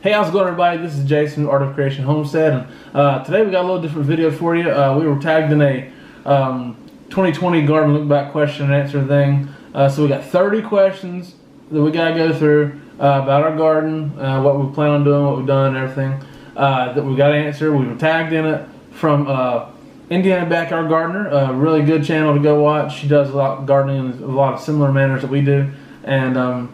Hey, how's it going, everybody? This is Jason, Art of Creation Homestead, and today we got a little different video for you. We were tagged in a 2020 garden look back question and answer thing. So we got 30 questions that we gotta go through about our garden, what we plan on doing, what we've done, and everything that we gotta answer. We were tagged in it from Indiana Backyard Gardener, a really good channel to go watch. She does a lot of gardening in a lot of similar manners that we do, and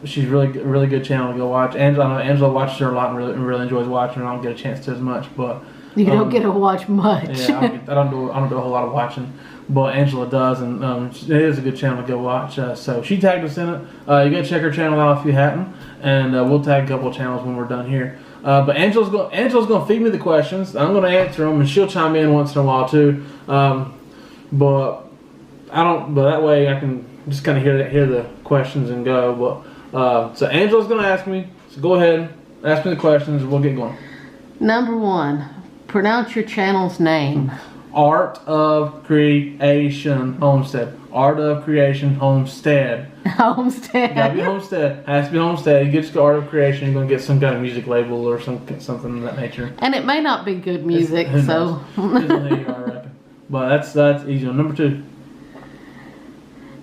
she's really good channel to go watch. Angela, I know Angela watches her a lot and really enjoys watching her. I don't get a chance to as much, but you don't get to watch much. Yeah, I don't do a whole lot of watching, but Angela does, and it is a good channel to go watch. So she tagged us in it. You gotta check her channel out if you hadn't, and we'll tag a couple of channels when we're done here. But Angela's gonna feed me the questions. I'm gonna answer them, and she'll chime in once in a while too. But that way I can just kind of hear the questions and go. But so Angela's gonna ask me. So go ahead, ask me the questions, and we'll get going. Number 1, pronounce your channel's name. Art of Creation Homestead. Art of Creation Homestead. Homestead. Gotta be Homestead. Has to be Homestead. You get to Art of Creation, you're gonna get some kind of music label or something of that nature. And it may not be good music, so. Depends on who you are, I reckon. But that's easy. Number 2.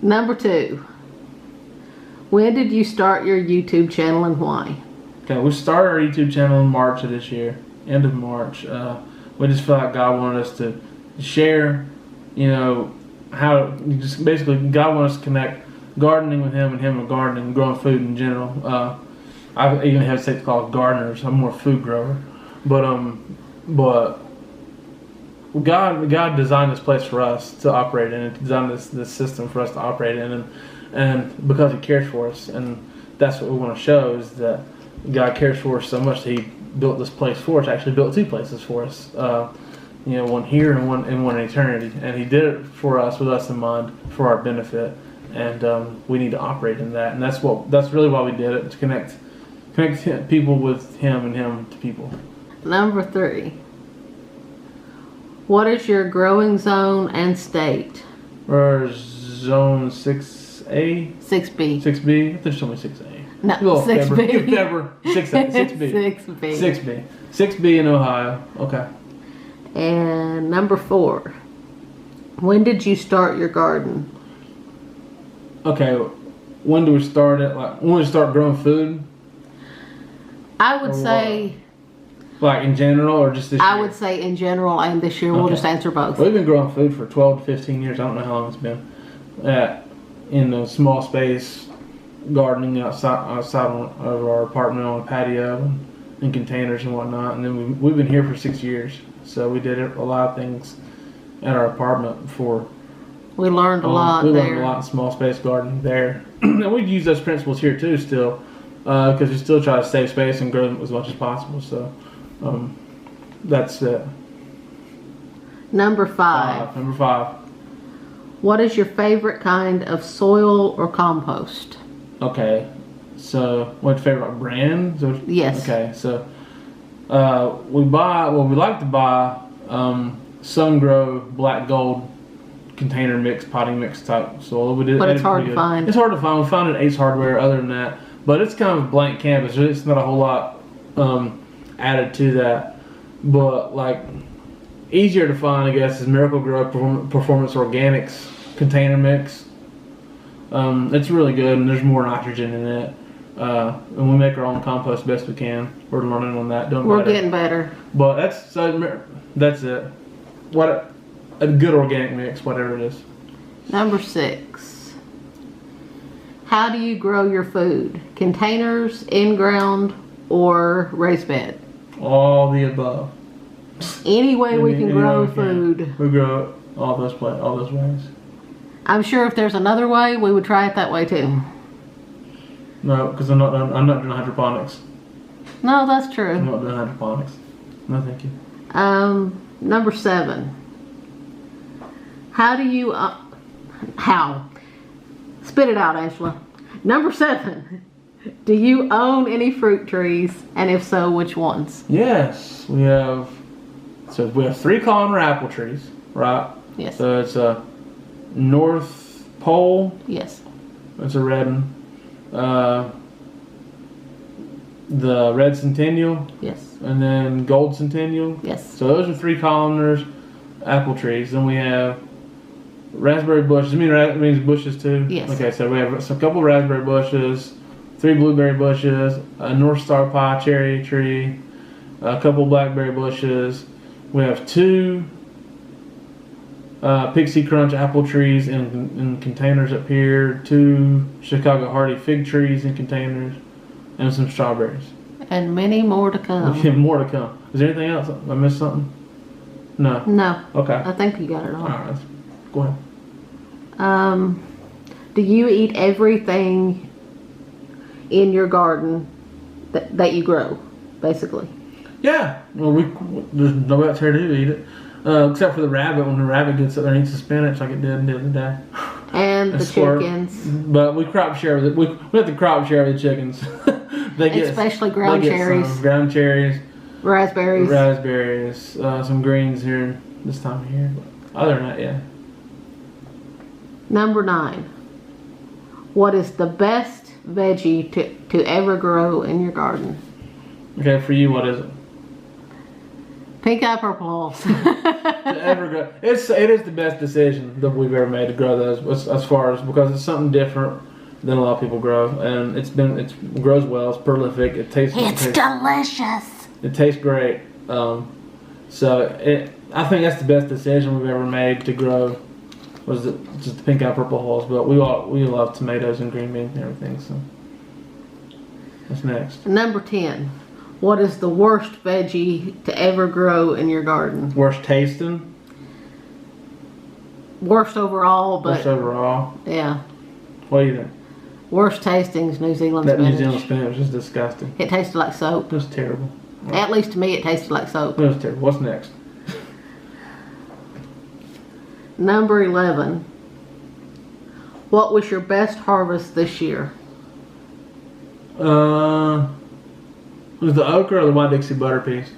Number 2. When did you start your YouTube channel and why? Okay, we started our YouTube channel in March of this year, end of March. We just felt like God wanted us to share, how just basically God wanted us to connect gardening with Him and Him with gardening, growing food in general. I even have to say it's called gardeners. I'm more food grower, but God designed this place for us to operate in, and designed this system for us to operate in, and because He cares for us, and that's what we want to show, is that God cares for us so much that He built this place for us. Actually built 2 places for us, one here and one in eternity, and He did it for us with us in mind, for our benefit, and we need to operate in that, and that's really why we did it, to connect people with Him and Him to people. Number 3. What is your growing zone and state? We're zone 6A? 6B. 6B? I thought you told me 6A. No, 6B. Pepper. 6A. 6B. 6B. 6B. 6B in Ohio. Okay. And number 4. When did you start your garden? Okay. When do we start it? When we start growing food? I would say... Like in general, or just this year? I would say in general, and this year we'll just answer both. We've been growing food for 12 to 15 years. I don't know how long it's been. In a small space, gardening outside of our apartment on a patio, in containers and whatnot. And then we've been here for 6 years. So we did a lot of things at our apartment before. We learned a lot there. We learned a lot in small space gardening there. And we've used those principles here too still, because we still try to save space and grow them as much as possible. So that's it. Number 5. Number 5. What is your favorite kind of soil or compost? Okay, so what's your favorite brand? Yes. Okay, so we like to buy Sun Grow Black Gold container mix, potting mix type soil. But it's hard to find. It's hard to find. We found it at Ace Hardware. Other than that, but it's kind of a blank canvas. It's not a whole lot added to that, but like easier to find, I guess, is Miracle Grow Performance Organics container mix. It's really good, and there's more nitrogen in it. And we make our own compost best we can. We're learning on that. We're getting better. But that's it. What a good organic mix, whatever it is. Number 6. How do you grow your food? Containers, in ground, or raised bed? All the above. Any way we can grow food. We grow it all those ways. I'm sure if there's another way, we would try it that way too. No, because I'm not doing hydroponics. No, that's true. I'm not doing hydroponics. No, thank you. Number 7. How do you spit it out, Angela. Number 7. Do you own any fruit trees, and if so, which ones? Yes, we have 3 columnar apple trees, right? Yes. So it's a North Pole. Yes. It's a red one. the red centennial, Yes. and then gold centennial. Yes. So those are 3 columnars, apple trees. Then we have raspberry bushes. You mean that means bushes too? Yes. Okay, so we have a couple raspberry bushes, 3 blueberry bushes, a North Star pie cherry tree, a couple blackberry bushes. We have 2 Pixie Crunch apple trees in containers up here, 2 Chicago Hardy fig trees in containers, and some strawberries. And many more to come. Okay, more to come. Is there anything else? I missed something? No. No. Okay. I think you got it all. All right. Go ahead. Do you eat everything in your garden that you grow, basically? Yeah. Well, there's nobody else here to eat it, except for the rabbit. When the rabbit gets up there and eats the spinach like it did the other day. And the chickens. But we crop share with it. We have to crop share with the chickens. They get especially ground cherries. Ground cherries. Raspberries. Some greens here this time of year. But other than that, yeah. Number 9. What is the best veggie to ever grow in your garden? Okay, for you, what is it? Pink eye purple hulls. To ever grow. It is the best decision that we've ever made to grow those, as far as, because it's something different than a lot of people grow, and it grows well. It's prolific. It tastes delicious. It tastes great. I think that's the best decision we've ever made to grow. Was just the pink eye purple hulls, but we love tomatoes and green beans and everything. So what's next? Number 10. What is the worst veggie to ever grow in your garden? Worst tasting? Worst overall, but... Worst overall? Yeah. What do you think? Worst tasting is New Zealand spinach. spinach. New Zealand spinach is disgusting. It tasted like soap. It was terrible. At least to me, it tasted like soap. It was terrible. What's next? Number 11. What was your best harvest this year? Was the okra or the white Dixie butter peas?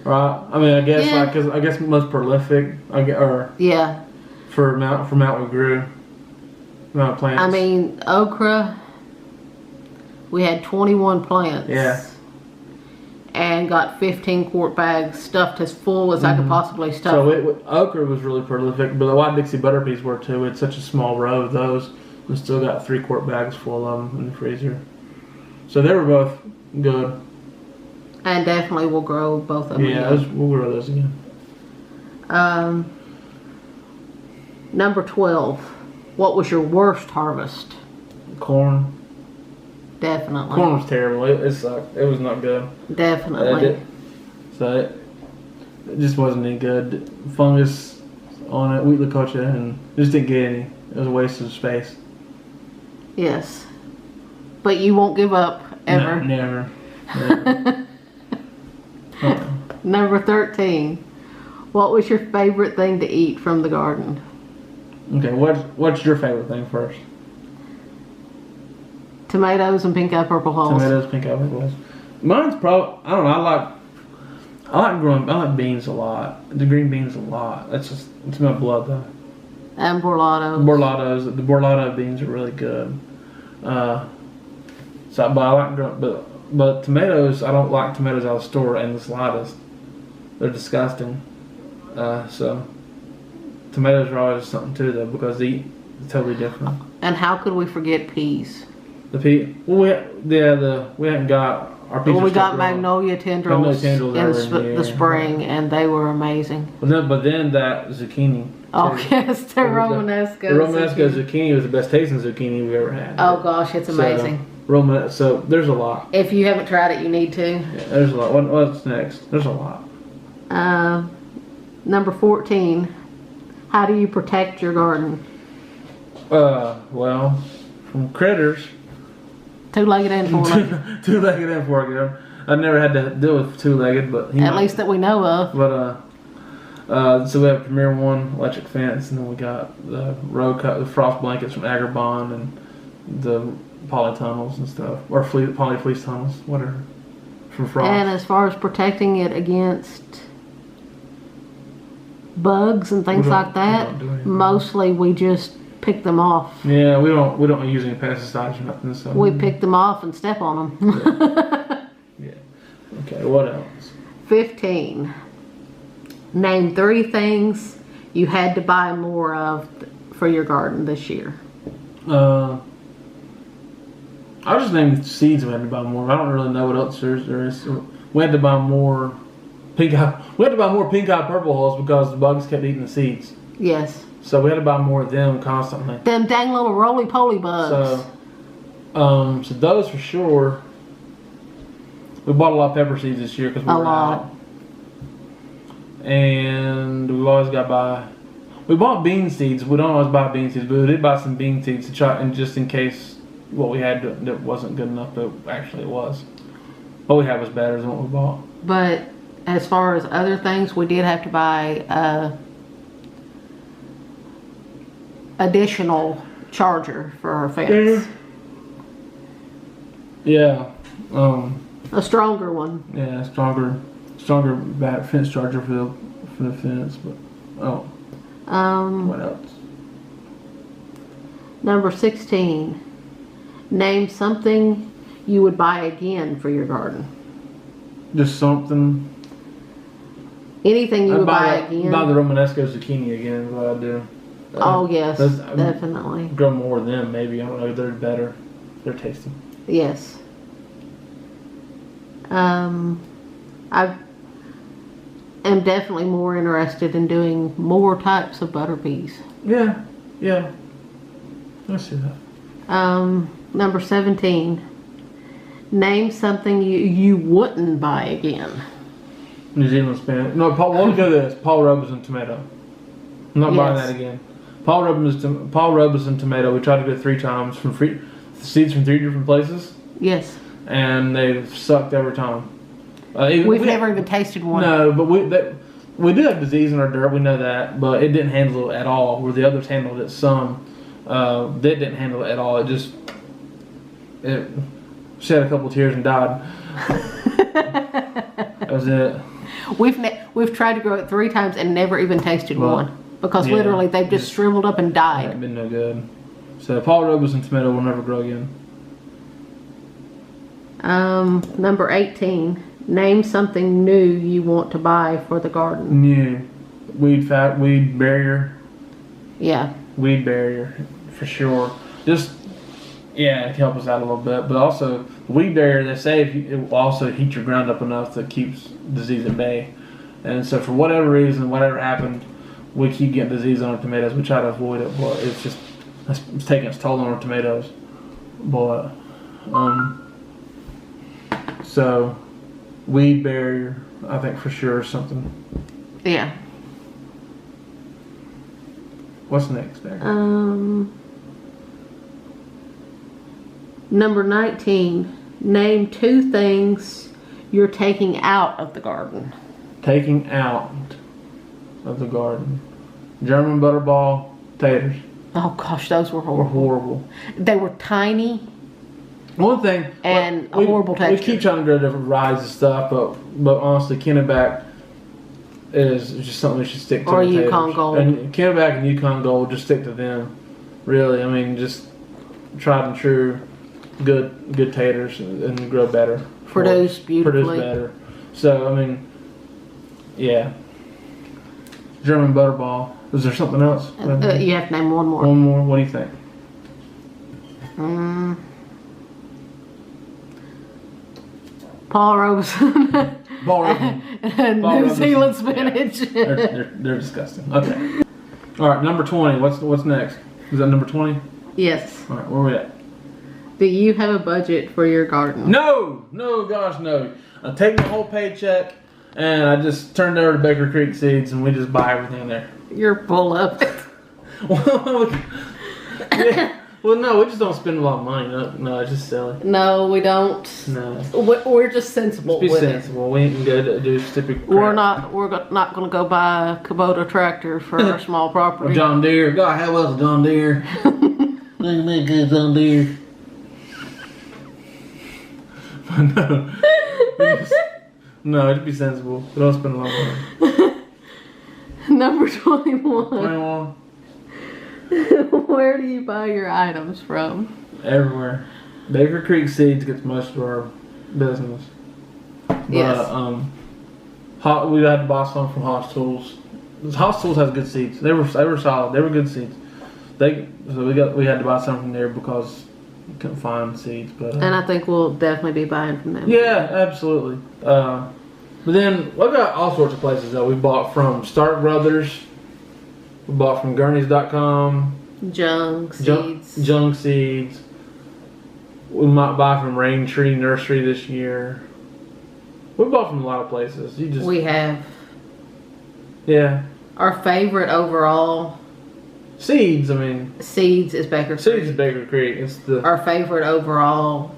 Right. I mean, I guess Yeah. cause I guess most prolific. Yeah. For amount we grew. Amount of plants. I mean, okra. We had 21 plants. Yeah. And got 15 quart bags stuffed as full as I could possibly stuff. So okra was really prolific, but the white Dixie butter peas were too. We had such a small row of those. We still got 3 quart bags full of them in the freezer. So they were both good. And definitely we'll grow both of them. Yeah, we'll grow those again. Number 12. What was your worst harvest? Corn. Definitely. Corn was terrible. It sucked. It was not good. Definitely. It just wasn't any good. Fungus on it, wheat licocha, and just didn't get any. It was a waste of space. Yes. But you won't give up, ever. No, never. Number 13. What was your favorite thing to eat from the garden? Okay, what's your favorite thing first? Tomatoes and pink eye purple hulls. Tomatoes, pink eye purple hulls. Mine's probably, I don't know, I like beans a lot. The green beans a lot. It's my blood though. And The borlatos beans are really good. But tomatoes, I don't like tomatoes out of the store in the slightest. They're disgusting. So tomatoes are always something too though, because they eat totally different. And how could we forget peas? The pea, we haven't got our peas. Well, we got magnolia tendrils in the spring, and they were amazing. But then that zucchini. Oh yes, the Romanesco. The Romanesco zucchini was the best tasting zucchini we've ever had. Oh gosh, it's amazing. So there's a lot. If you haven't tried it, you need to. Yeah, there's a lot. What's next? There's a lot. Number 14. How do you protect your garden? Well, from critters. Two-legged and four-legged. Two-legged and four-legged. I've never had to deal with two-legged, but at least that we know of. But so we have Premier One electric fence, and then we got the the frost blankets from Agribon, and the polytunnels and stuff, or poly fleece tunnels, whatever, from frost. And as far as protecting it against bugs and things like that, mostly we just pick them off. Yeah, we don't use any pesticides or nothing. So We pick them off and step on them. yeah. Okay. What else? 15. Name 3 things you had to buy more of for your garden this year. I'll just name seeds we had to buy more. I don't really know what else there is. We had to buy more pink eye. We had to buy more pink eye purple hulls because the bugs kept eating the seeds. Yes. So we had to buy more of them constantly. Them dang little roly-poly bugs. So those for sure. We bought a lot of pepper seeds this year because we were out. And we've always got to buy. We bought bean seeds. We don't always buy bean seeds, but we did buy some bean seeds to try, and just in case what we had that wasn't good enough, but actually it was. What we had was better than what we bought. But as far as other things, we did have to buy additional charger for our fence. Yeah. A stronger one. Yeah, stronger fence charger for the fence. But what else? Number 16. Name something you would buy again for your garden. Just something. Anything you would buy again. Buy the Romanesco zucchini again is what I do. Oh yes, definitely. Grow more of them maybe. I don't know. They're better. They're tasty. Yes. I am definitely more interested in doing more types of butter peas. Yeah. I see that. Number 17. Name something you wouldn't buy again. New Zealand spinach. No, Paul. Let me go to this. Paul Robeson tomato. I'm not buying that again. Paul Robeson tomato. We tried to go 3 times from seeds from 3 different places. Yes. And they've sucked every time. We've never even tasted one. No, but we do have disease in our dirt. We know that, but it didn't handle it at all. Where the others handled it some, that didn't handle it at all. It shed a couple tears and died. That was it. We've tried to grow it 3 times and never even tasted one because literally they've just shriveled up and died. It's been no good. So Paul Robeson tomato will never grow again. Number 18. Name something new you want to buy for the garden. New. Weed barrier. Yeah. Weed barrier, for sure. Just, yeah, it can help us out a little bit. But also, weed barrier, they say it will also heat your ground up enough that keeps disease at bay. And so for whatever reason, whatever happened, we keep getting disease on our tomatoes. We try to avoid it, but it's taking its toll on our tomatoes. But, so... weed barrier, I think for sure is something. Yeah. What's next there? Number 19. Name 2 things you're taking out of the garden. Taking out of the garden. German butterball taters. Oh gosh, those were horrible. They were tiny. One thing, and a horrible texture. We keep trying to grow different varieties and stuff, but honestly, Kennebec is just something we should stick to. Or Yukon Gold. And Kennebec and Yukon Gold, just stick to them. Really, I mean, just tried and true, good taters and grow better. Produce beautifully. Produce better. So I mean, yeah. German butterball. Is there something else? You have to name one more. One more. What do you think? Paul Robeson. And New Zealand spinach. Yeah. They're disgusting. Okay. All right, number 20. What's next? Is that number 20? Yes. All right, where are we at? Do you have a budget for your garden? No, gosh, no. I take my whole paycheck and I just turn it over to Baker Creek Seeds and we just buy everything there. You're full of it. Well, no, we just don't spend a lot of money. No, it's just silly. No, we don't. No. We're just sensible. Just be sensible. We ain't going to do stupid crap. We're not going to go buy a Kubota tractor for our small property. Or John Deere. God, how else John Deere? Look at that good John Deere. No, just be sensible. We don't spend a lot of money. Number 21. Where do you buy your items from? Everywhere. Baker Creek Seeds gets most of our business. But, Yes. we had to buy some from Haas Tools. Haas Tools has good seeds. They were solid. They were good seeds. We had to buy some from there because we couldn't find seeds. But And I think we'll definitely be buying from them. yeah, absolutely. But then we got all sorts of places though. We bought from Stark Brothers. We bought from Gurney's.com. Junk seeds. Junk seeds. We might buy from Rain Tree Nursery this year. We bought from a lot of places. We have. Yeah. Our favorite overall Seeds, I mean. seeds is Baker Creek. Seeds is Baker Creek. It's the. Our favorite overall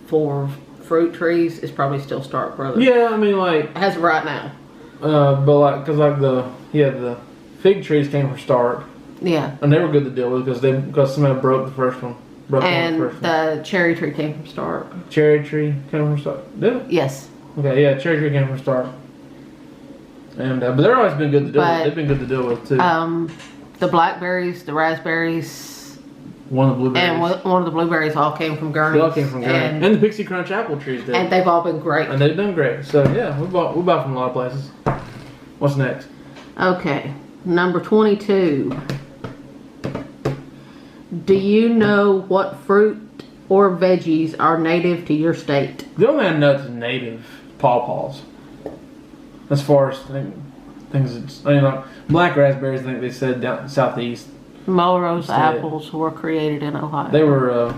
for fruit trees is probably still Stark Brothers. Yeah, I mean, like. As of right now. But like, cause like the fig trees came from Stark, Yeah. and they were good to deal with because somebody broke the first one. And the cherry tree came from Stark. Cherry tree came from Stark. Did it? Yes. Okay, yeah, cherry tree came from Stark. And but they're always been good to deal with. They've been good to deal with too. The blackberries, the raspberries, One of the blueberries. and one of the blueberries all came from Gurney's. They all came from Gurney. And the Pixie Crunch apple trees did. And they've all been great. And they've done great. So yeah, we bought from a lot of places. What's next? Okay, number 22. Do you know what fruit or veggies are native to your state? The only thing I know that's native pawpaws. As far as things, like black raspberries, I think they said down southeast. Melrose State. Apples were created in Ohio. They were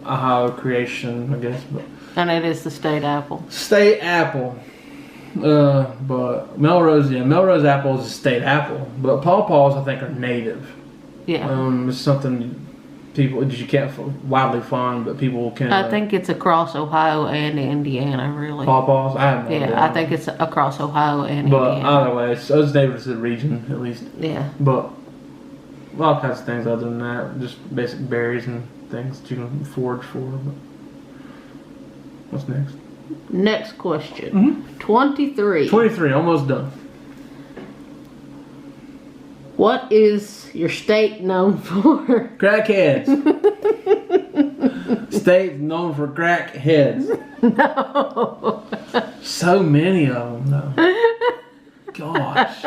Ohio creation, I guess. But And it is the state apple. state apple. But Melrose apple is a state apple. But pawpaws, I think, are native. Yeah. It's something you can't widely find, but people can. I think it's across Ohio and Indiana, really. Pawpaws. I have no idea. Yeah, I think it's across Ohio and But Indiana. either way, it's native to the region at least. Yeah. But all kinds of things other than that, just basic berries and things that you can forage for. But what's next? Next question. 23. 23, almost done. What is your state known for? Crackheads. State's known for crackheads. No. So many of them, though. Gosh.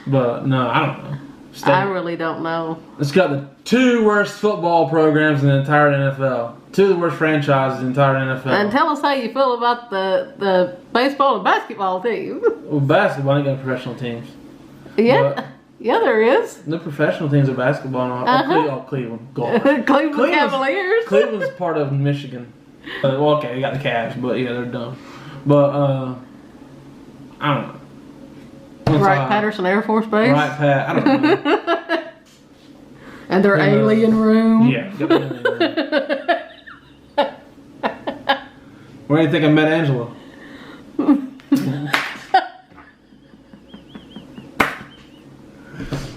But no, I don't know. I really don't know. It's got the two worst football programs in the entire NFL. Two of the worst franchises in the entire NFL. And tell us how you feel about the baseball and basketball team. Well, basketball ain't got professional teams. Yeah, But yeah, there is. the professional teams of basketball and all. Cleveland. Gosh. Cleveland Cavaliers. Cleveland's part of Michigan. Well, okay, they got the Cavs, but yeah, they're dumb. But I don't know. Wright Patterson Air Force Base. Right, Pat. I don't know. And their alien room. Yeah. Got the alien room. Where do you think I met Angela?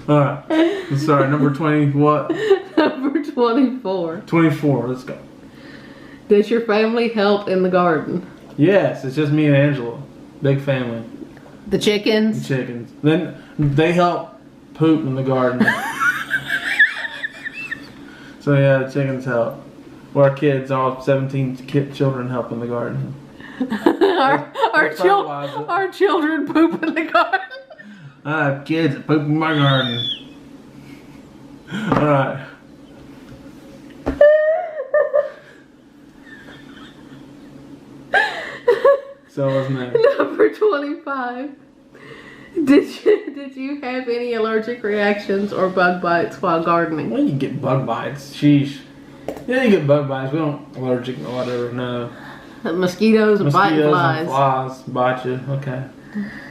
Alright. Sorry, number 20, what? Number 24. 24, let's go. Does your family help in the garden? Yes, it's just me and Angela. Big family. The chickens? Chickens. Then they help poop in the garden. So yeah, the chickens help. Well, our kids, all 17 children help in the garden. our children poop in the garden. I have kids that poop in my garden. Alright. So what's next? Number 25. Did you have any allergic reactions or bug bites while gardening? Well, you get bug bites. Sheesh. Yeah, you get bug bites. We don't allergic or whatever, no. Mosquitoes and biting flies. And flies bite you. Okay.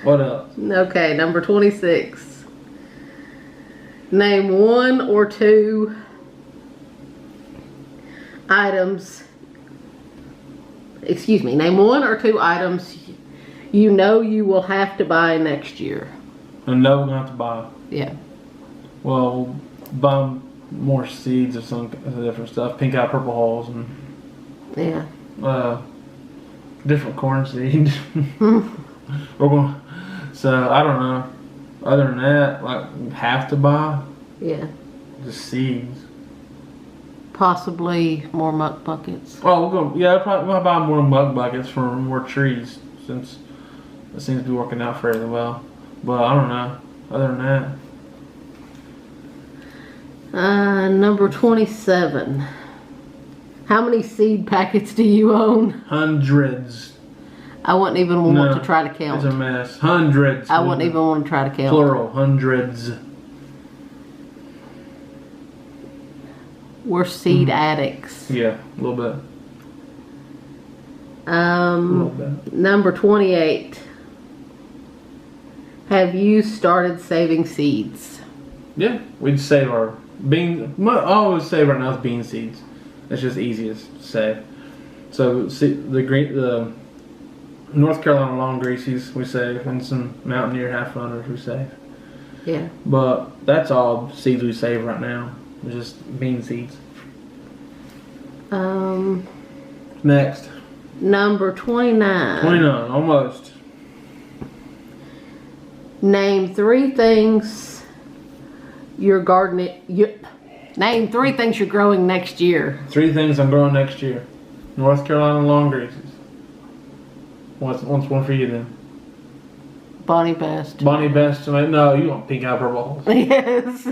What else? Okay, number 26. Name one or two items. Excuse me. Name one or two items you know you will have to buy next year. And no, we're going to have to buy. Yeah. Well, we'll buy more seeds of some different stuff. Pink eye, purple hulls, and Yeah. different corn seeds. We're going. So I don't know. Other than that, like have to buy Yeah. just seeds. Possibly more muck buckets. Oh, we'll buy more mug buckets for more trees since it seems to be working out fairly well. But I don't know. Other than that, Number 27. How many seed packets do you own? hundreds. I wouldn't even want to try to It's a count. mess. Hundreds. I wouldn't even want to try to count. Plural. Hundreds. We're seed addicts. Yeah, a little bit. A little bit. Number 28. Have you started saving seeds? Yeah, we'd save our beans. I always save right now is bean seeds. It's just easiest to save. So see, the North Carolina long greasies we save, and some Mountaineer half runners we save. Yeah. But that's all seeds we save right now. It's just bean seeds. Next. Number 29. 29, almost. Name 3 things you're gardening. Name 3 things you're growing next year. 3 things I'm growing next year. North Carolina long greasies. What's one for you then? Bonnie Best. Bonnie Best tomato. No, you want pink eye purple holes. Yes.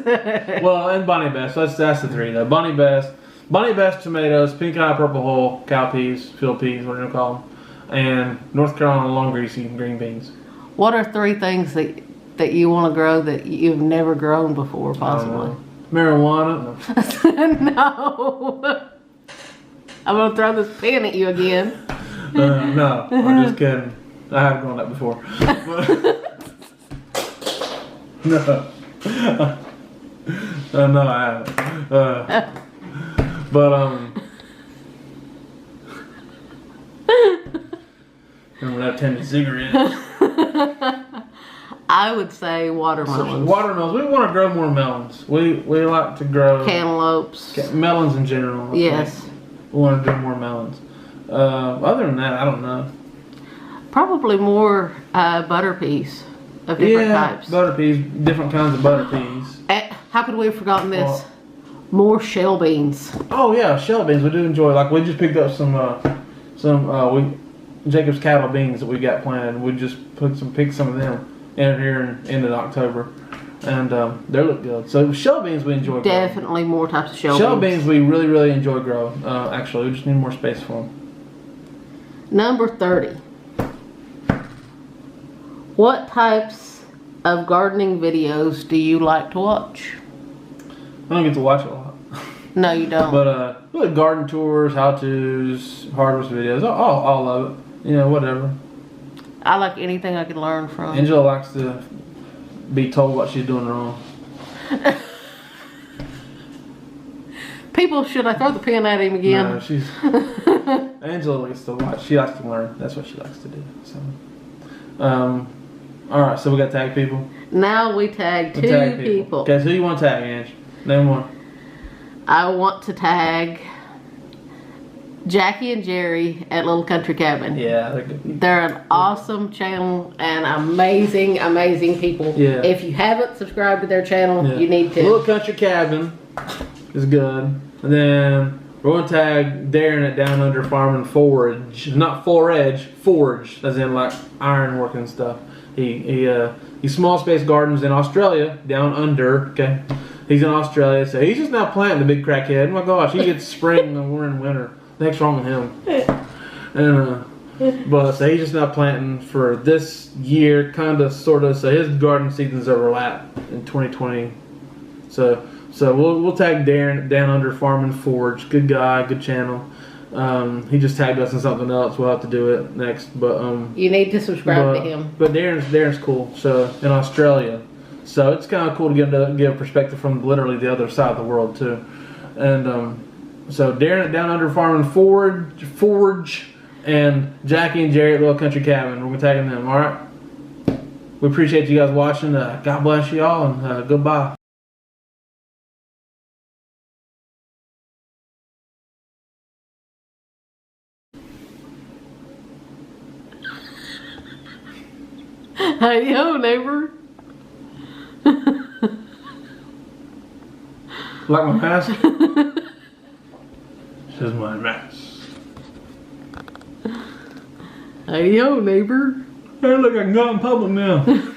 Well, and Bonnie Best. That's the 3 though. Bonnie Best tomatoes, pink eye purple hole, cow peas, field peas, whatever you call them, and North Carolina long greasy green beans. What are 3 things that you want to grow that you've never grown before, possibly? Marijuana. No. I'm gonna throw this pen at you again. No, I'm just kidding. I have grown that before. No. No, I haven't. Remember that 10 cigarettes? I would say watermelons. Watermelons. We want to grow more melons. We like to grow Cantaloupes. melons in general. Yes. We want to do more melons. Other than that, I don't know. Probably more butter peas of different types. Butter peas, different kinds of butter peas. How could we have forgotten this? Well, more shell beans. oh yeah, shell beans. We do enjoy. Like we just picked up some Jacob's cattle beans that we got planted. We just picked some of them in here in end of October, and they look good. So shell beans we enjoy. Definitely growing. more types of shell beans. Shell beans we really enjoy growing. Actually, we just need more space for them. Number 30. What types of gardening videos do you like to watch? I don't get to watch a lot. No, you don't. But really garden tours, how-tos, harvest videos, all of it. You know, whatever. I like anything I can learn from. Angela likes to be told what she's doing wrong. People, should I throw the pen at him again? No, she's Angela likes to watch. She likes to learn. That's what she likes to do. So, all right. So we got tag people. Now we tag two people. Okay, so who you want to tag, Ange? Name one. I want to tag Jackie and Jerry at Little Country Cabin. Yeah, they're good. They're an awesome channel and amazing people. Yeah. If you haven't subscribed to their channel, you need to. Little Country Cabin is good. And then we're going to tag Darren at Down Under Farm and Forage. Not forage, forge, as in like iron work and stuff. He small space gardens in Australia, down under, okay? He's in Australia, so he's just now planting the big crackhead. Oh my gosh, he gets spring and we're in winter. What the heck's wrong with him? And but so he's just now planting for this year, kind of, sort of. So his garden season's overlap in 2020. So we'll tag Darren Down Under Farm and Forge. Good guy, good channel. He just tagged us in something else. We'll have to do it next. But you need to subscribe to him. But Darren's cool. So in Australia, so it's kind of cool to give a perspective from literally the other side of the world too. And so Darren at Down Under Farm and Forge, and Jackie and Jerry at Little Country Cabin. We're gonna tag them. All right. We appreciate you guys watching. God bless you all, and goodbye. Hey, yo, neighbor. Like my mask? This is my mask. Hey yo, neighbor. Hey, look, I can go out in public now.